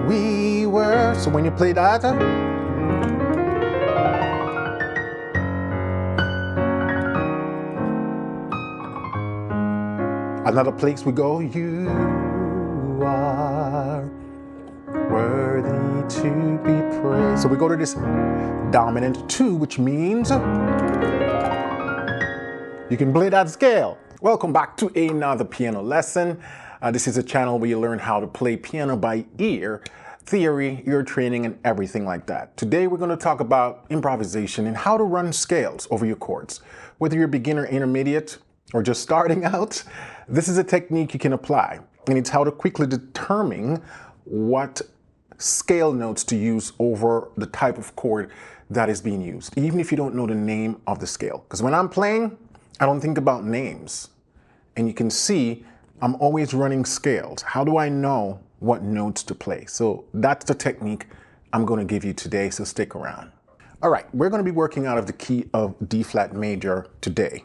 We were. So when you play that, another place we go, you are worthy to be praised. So we go to this dominant 2, which means you can play that scale. Welcome back to another piano lesson. This is a channel where you learn how to play piano by ear, theory, ear training, and everything like that. Today we're going to talk about improvisation and how to run scales over your chords. Whether you're beginner, intermediate, or just starting out, this is a technique you can apply. And it's how to quickly determine what scale notes to use over the type of chord that is being used, even if you don't know the name of the scale. Because when I'm playing, I don't think about names. And you can see I'm always running scales. How do I know what notes to play? So that's the technique I'm going to give you today, so stick around. All right, we're going to be working out of the key of D flat major today.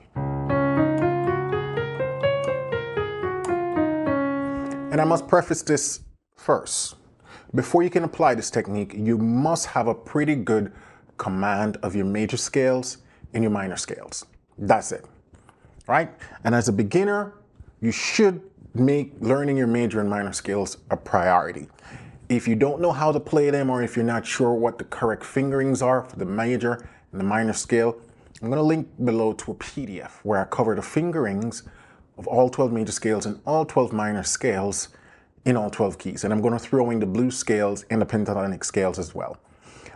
And I must preface this first. Before you can apply this technique, you must have a pretty good command of your major scales and your minor scales. That's it, right? And as a beginner, you should make learning your major and minor scales a priority. If you don't know how to play them, or if you're not sure what the correct fingerings are for the major and the minor scale, I'm going to link below to a PDF where I cover the fingerings of all 12 major scales and all 12 minor scales in all 12 keys. And I'm going to throw in the blues scales and the pentatonic scales as well,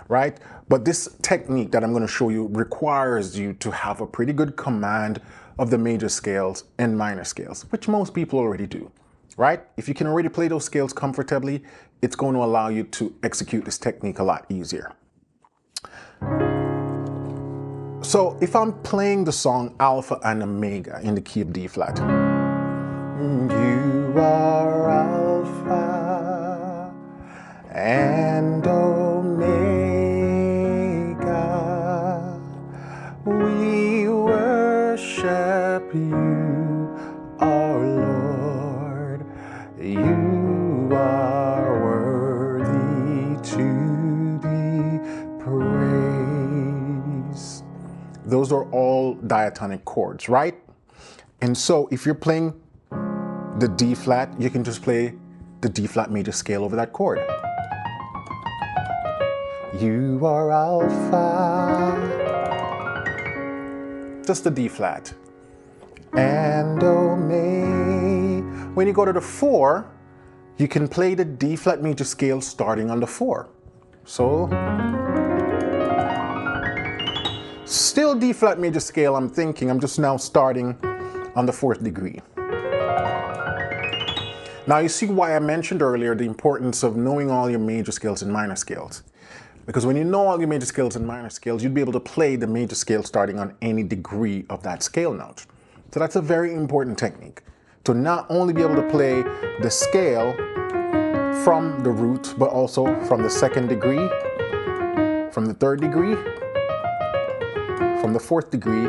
right? But this technique that I'm going to show you requires you to have a pretty good command of the major scales and minor scales, which most people already do, right? If you can already play those scales comfortably, it's going to allow you to execute this technique a lot easier. So if I'm playing the song Alpha and Omega in the key of D flat, you are Alpha and Omega, we worship you, our Lord, you are worthy to be praised. Those are all diatonic chords, right? And so if you're playing the D flat, you can just play the D flat major scale over that chord. You are Alpha, just the D flat, and Omega. When you go to the 4, you can play the D flat major scale starting on the 4. So, still D flat major scale, I'm just now starting on the 4th degree. Now you see why I mentioned earlier the importance of knowing all your major scales and minor scales. Because when you know all your major scales and minor scales, you'd be able to play the major scale starting on any degree of that scale note. So that's a very important technique. To not only be able to play the scale from the root, but also from the 2nd degree, from the 3rd degree, from the 4th degree,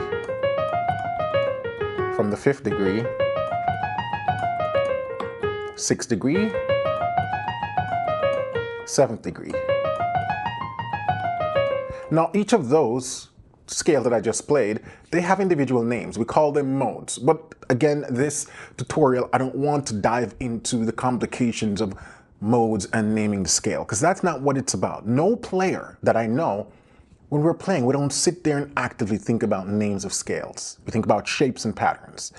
from the 5th degree, 6th degree, 7th degree. Now each of those scales that I just played, they have individual names. We call them modes. But again, this tutorial, I don't want to dive into the complications of modes and naming the scale, because that's not what it's about. No player that I know, when we're playing, we don't sit there and actively think about names of scales. We think about shapes and patterns,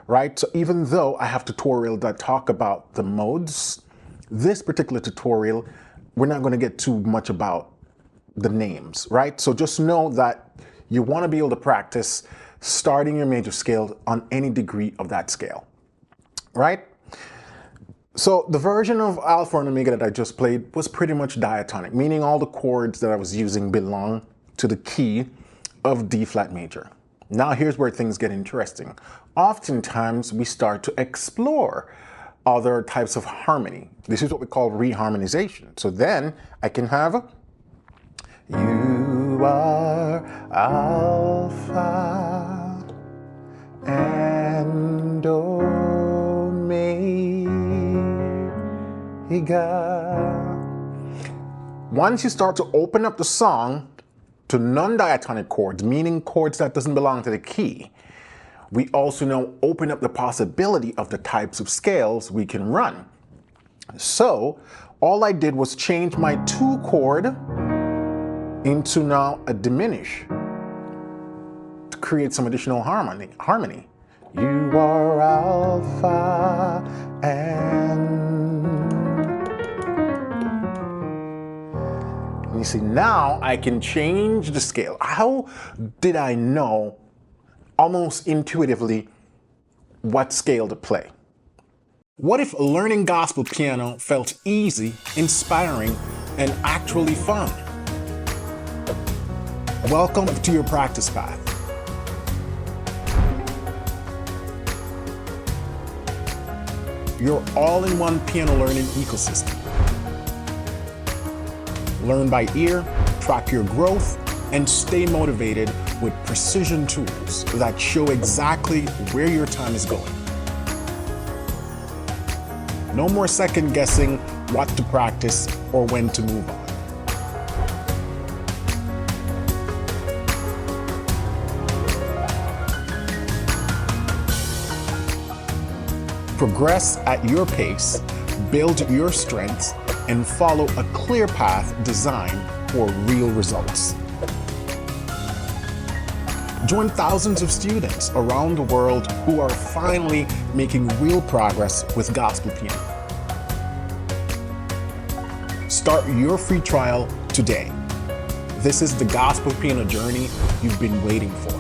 right? So even though I have tutorials that talk about the modes, this particular tutorial, we're not going to get too much about the names, right? So just know that you want to be able to practice starting your major scale on any degree of that scale, right? So the version of Alpha and Omega that I just played was pretty much diatonic, meaning all the chords that I was using belong to the key of D flat major. Now here's where things get interesting. Oftentimes we start to explore other types of harmony. This is what we call reharmonization. So then I can have you are Alpha and Omega. Once you start to open up the song to non-diatonic chords, meaning chords that doesn't belong to the key, we also now open up the possibility of the types of scales we can run. So all I did was change my 2 chord into now a diminish to create some additional harmony. You are Alpha and you see, now I can change the scale. How did I know almost intuitively what scale to play? What if learning gospel piano felt easy, inspiring, and actually fun? Welcome to your practice path. Your all-in-one piano learning ecosystem. Learn by ear, track your growth, and stay motivated with precision tools that show exactly where your time is going. No more second guessing what to practice or when to move on. Progress at your pace, build your strengths, and follow a clear path designed for real results. Join thousands of students around the world who are finally making real progress with gospel piano. Start your free trial today. This is the gospel piano journey you've been waiting for.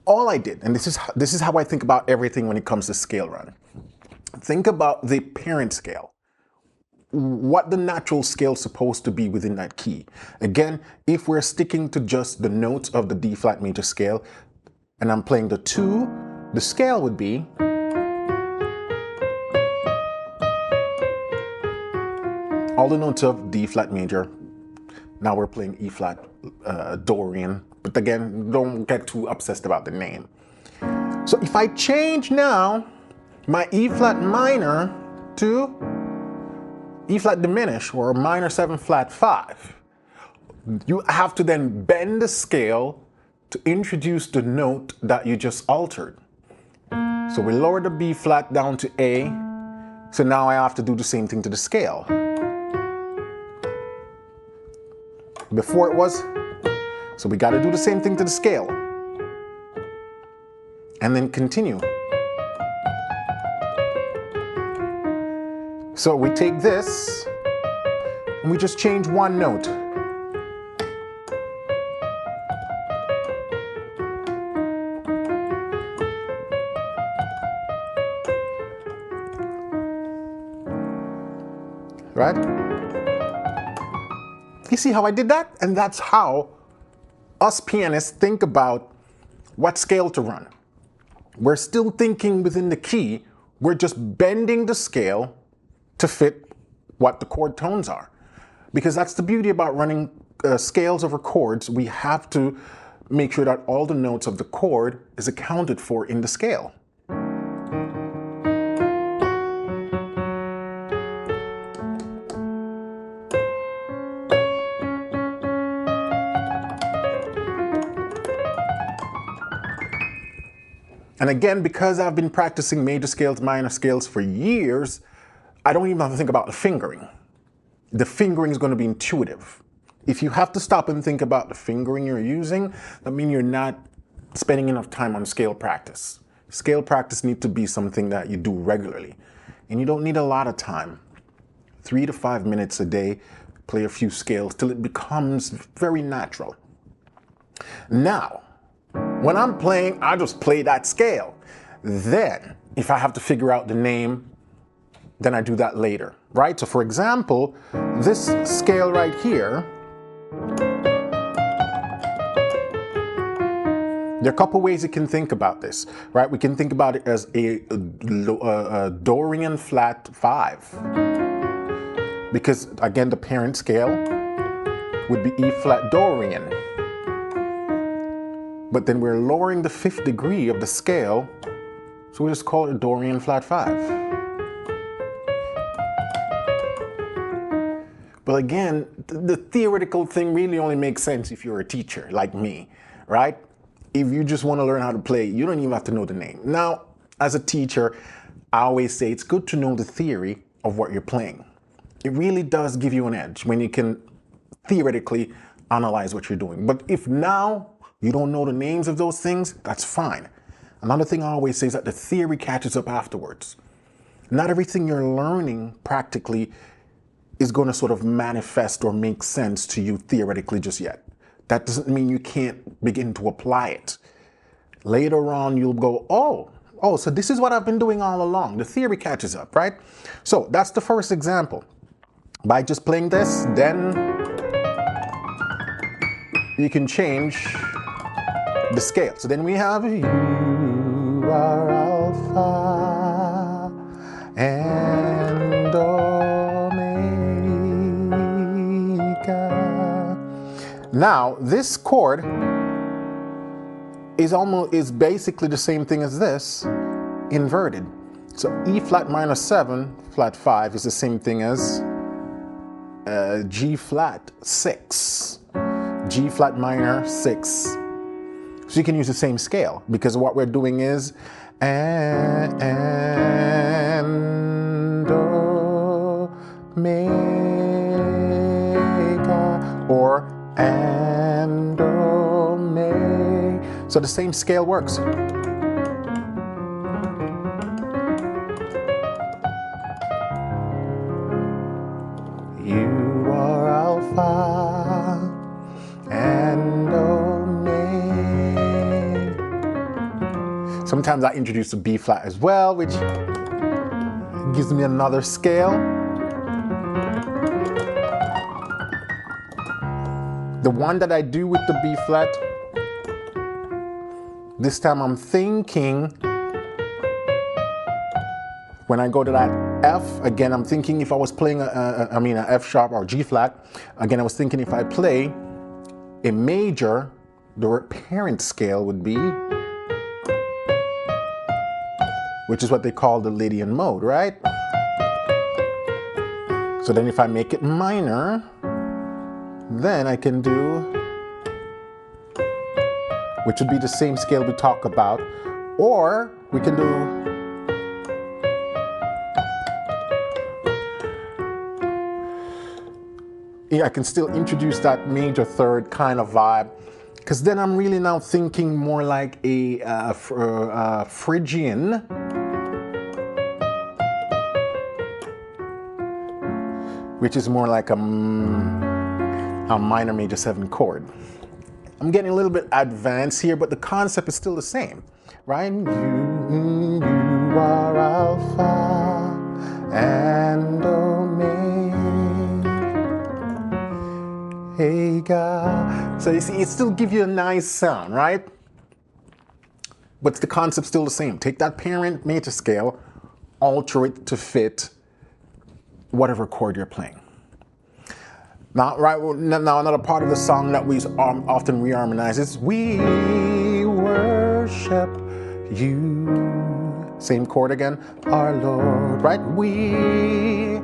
All I did, and this is how I think about everything when it comes to scale run. Think about the parent scale. What the natural scale is supposed to be within that key. Again, if we're sticking to just the notes of the D flat major scale, and I'm playing the 2, the scale would be all the notes of D flat major. Now we're playing E flat Dorian. But again, don't get too obsessed about the name. So if I change now my E flat minor to E flat diminished or minor 7 flat 5, you have to then bend the scale to introduce the note that you just altered. So we lower the B flat down to A. So now I have to do the same thing to the scale. Before it was, so we got to do the same thing to the scale. And then continue. So we take this and we just change one note. Right? You see how I did that? And that's how us pianists think about what scale to run. We're still thinking within the key. We're just bending the scale to fit what the chord tones are. Because that's the beauty about running scales over chords. We have to make sure that all the notes of the chord is accounted for in the scale. And again, because I've been practicing major scales, minor scales for years, I don't even have to think about the fingering. The fingering is going to be intuitive. If you have to stop and think about the fingering you're using, that means you're not spending enough time on scale practice. Scale practice needs to be something that you do regularly. And you don't need a lot of time. 3 to 5 minutes a day, play a few scales till it becomes very natural. Now, when I'm playing, I just play that scale. Then, if I have to figure out the name, then I do that later, right? So for example, this scale right here, there are a couple ways you can think about this, right? We can think about it as a Dorian flat 5. because again, the parent scale would be E flat Dorian. But then we're lowering the 5th degree of the scale, so we just call it Dorian flat 5. But again, the theoretical thing really only makes sense if you're a teacher like me, right? If you just want to learn how to play, you don't even have to know the name. Now, as a teacher, I always say it's good to know the theory of what you're playing. It really does give you an edge when you can theoretically analyze what you're doing. But if now you don't know the names of those things, that's fine. Another thing I always say is that the theory catches up afterwards. Not everything you're learning practically is going to sort of manifest or make sense to you theoretically just yet. That doesn't mean you can't begin to apply it. Later on, you'll go, oh, so this is what I've been doing all along. The theory catches up, right? So that's the first example. By just playing this, then you can change the scale. So then we have you are alpha and omega. Now this chord is basically the same thing as this, inverted. So E flat minor 7 flat 5 is the same thing as G flat 6, G flat minor 6. So you can use the same scale because what we're doing is and omega or and omega. So the same scale works. You are alpha and omega. Sometimes I introduce a B flat as well, which gives me another scale. The one that I do with the B flat, this time I'm thinking, when I go to that F, again, I'm thinking if I was playing an F sharp or G flat, again, I was thinking if I play a major, the parent scale would be, which is what they call the Lydian mode, right? So then if I make it minor, then I can do, which would be the same scale we talk about, or we can do, I can still introduce that major third kind of vibe, because then I'm really now thinking more like a Phrygian, which is more like a minor major 7 chord. I'm getting a little bit advanced here, but the concept is still the same, right? You are alpha and omega. So you see, it still gives you a nice sound, right? But the concept's still the same. Take that parent major scale, alter it to fit whatever chord you're playing. Now, now another part of the song that we often reharmonize is we worship you. Same chord again, our Lord, right? We.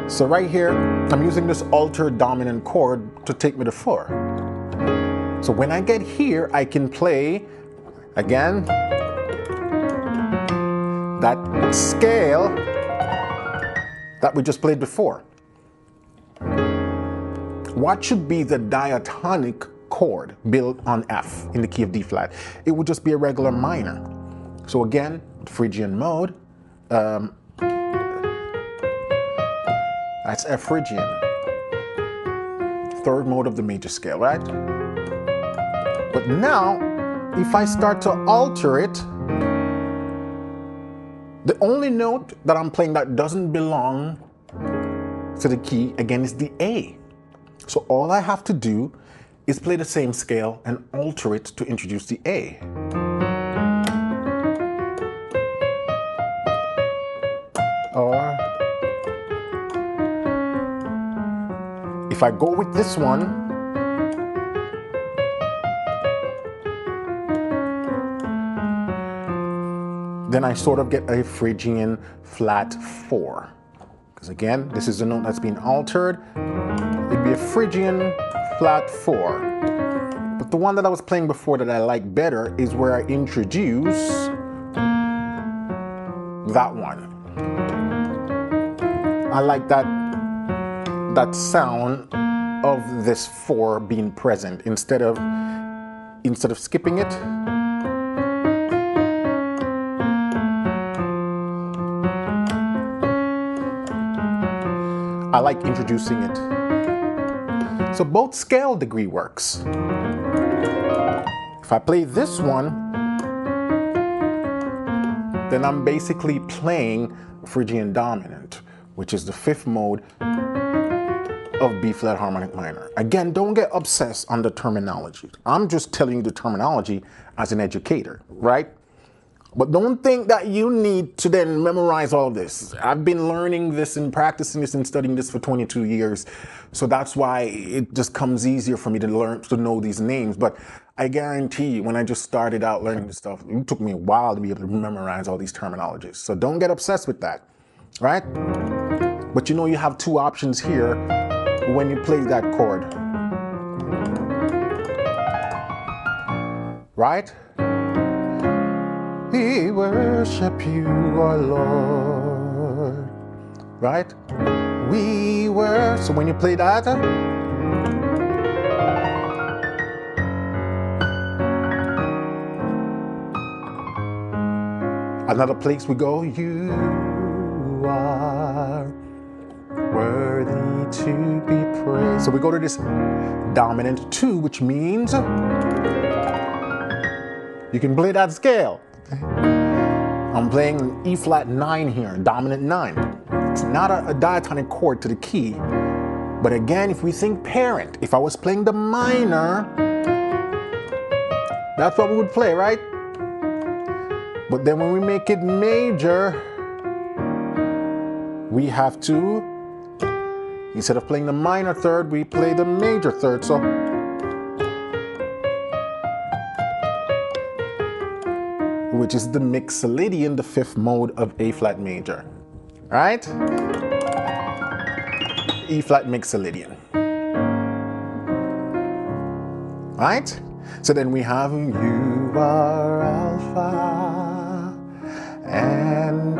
So right here, I'm using this altered dominant chord to take me to 4. So when I get here, I can play, again, that scale that we just played before. What should be the diatonic chord built on F in the key of D flat? It would just be a regular minor. So again, Phrygian mode, that's F Phrygian, third mode of the major scale, right? But now, if I start to alter it, the only note that I'm playing that doesn't belong to the key, again, is the A. So all I have to do is play the same scale and alter it to introduce the A. Or if I go with this one, then I sort of get a Phrygian flat 4. Because again, this is the note that's been altered. It'd be a Phrygian flat 4. But the one that I was playing before that I like better is where I introduce that one. I like that sound of this 4 being present instead of skipping it. I like introducing it. So both scale degree works. If I play this one, then I'm basically playing Phrygian dominant, which is the 5th mode of B flat harmonic minor. Again, don't get obsessed on the terminology. I'm just telling you the terminology as an educator, right? But don't think that you need to then memorize all of this. I've been learning this and practicing this and studying this for 22 years. So that's why it just comes easier for me to know these names. But I guarantee you, when I just started out learning this stuff, it took me a while to be able to memorize all these terminologies. So don't get obsessed with that, right? But you know you have 2 options here when you play that chord, right? We worship you, our Lord, right? We were, so when you play that, another place we go, you are worthy to be praised. So we go to this dominant 2, which means you can play that scale. I'm playing an E flat 9 here, dominant 9. It's not a diatonic chord to the key. But again, if we think parent, if I was playing the minor, that's what we would play, right? But then when we make it major, we have to, instead of playing the minor 3rd, we play the major 3rd. So which is the Mixolydian, the 5th mode of A flat major, right? E flat Mixolydian, right? So then we have you are Alpha and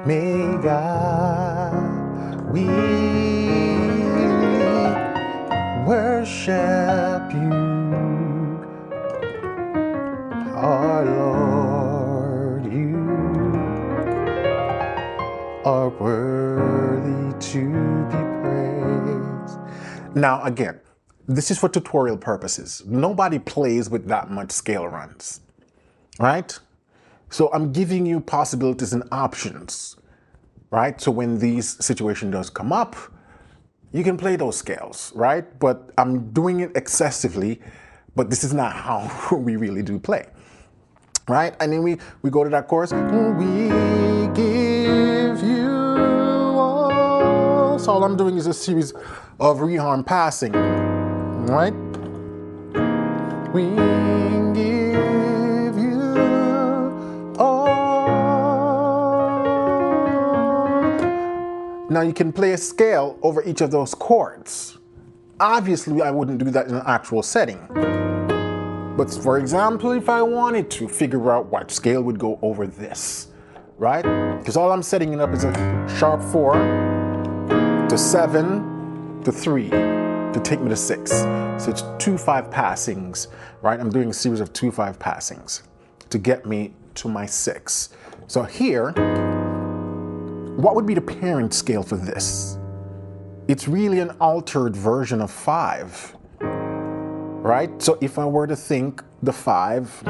Omega. We worship you, our Lord. You are worthy to be praised. Now again, this is for tutorial purposes. Nobody plays with that much scale runs, right? So I'm giving you possibilities and options, right? So when these situation does come up, you can play those scales, right? But I'm doing it excessively, but this is not how we really do play, right? And then we go to that chorus. We give you all. So all I'm doing is a series of reharm passing, right? We give you all. Now you can play a scale over each of those chords. Obviously, I wouldn't do that in an actual setting. But for example, if I wanted to figure out what scale would go over this, right? Because all I'm setting it up is a sharp 4 to 7 to 3 to take me to 6. So it's 2-5 passings, right? I'm doing a series of 2-5 passings to get me to my 6. So here, what would be the parent scale for this? It's really an altered version of 5, right? So if I were to think the 5,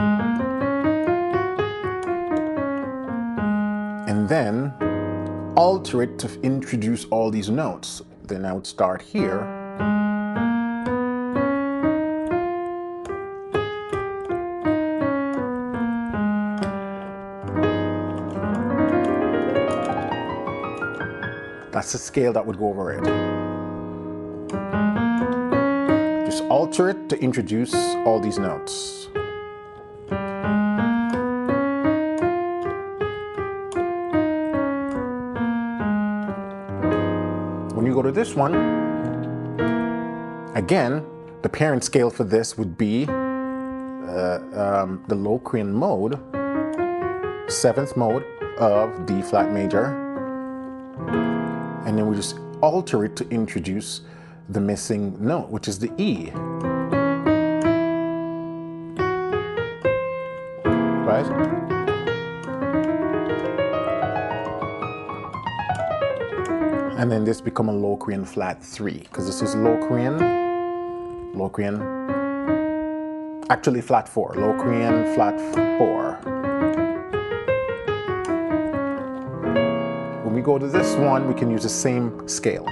and then alter it to introduce all these notes, then I would start here. That's the scale that would go over it. Just alter it to introduce all these notes. When you go to this one, again, the parent scale for this would be the Locrian mode, 7th mode of D flat major, and then we just alter it to introduce the missing note, which is the E. Right? And then this become a Locrian flat 3, because this is Locrian, actually flat 4, Locrian flat 4. When we go to this one, we can use the same scale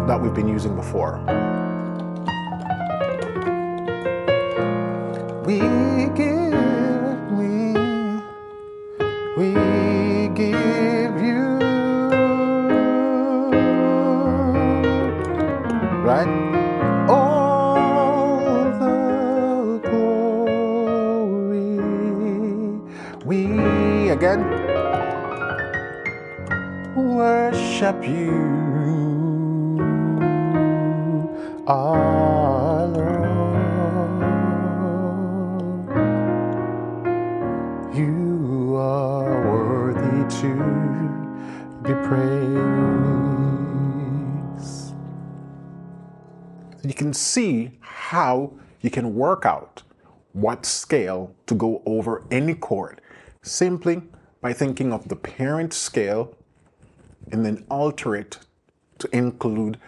that we've been using before. We give you, right? All the glory. We, again, worship you, our Lord. You are worthy to be praised. You can see how you can work out what scale to go over any chord simply by thinking of the parent scale and then alter it to include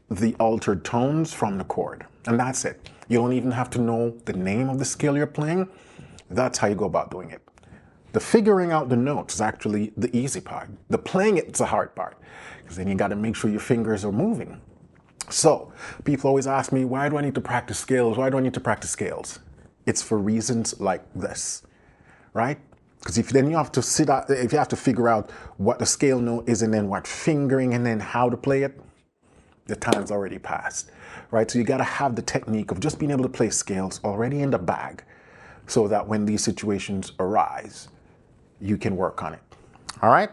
the altered tones from the chord. And that's it. You don't even have to know the name of the scale you're playing. That's how you go about doing it. The figuring out the notes is actually the easy part. The playing it's the hard part, because then you got to make sure your fingers are moving. So people always ask me, why do I need to practice scales? Why do I need to practice scales? It's for reasons like this, right? Because if then you have to if you have to figure out what the scale note is and then what fingering and then how to play it, the time's already passed, right? So you got to have the technique of just being able to play scales already in the bag so that when these situations arise, you can work on it. All right?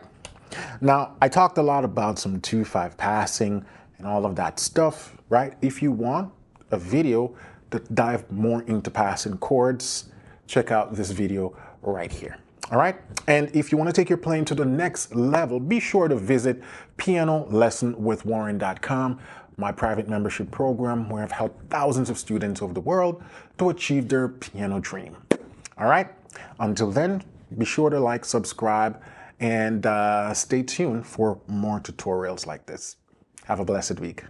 Now, I talked a lot about some 2/5 passing and all of that stuff, right? If you want a video to dive more into passing chords, check out this video right here. All right? And if you want to take your playing to the next level, be sure to visit pianolessonwithwarren.com, my private membership program where I've helped thousands of students over the world to achieve their piano dream. All right? Until then, be sure to like, subscribe, and stay tuned for more tutorials like this. Have a blessed week.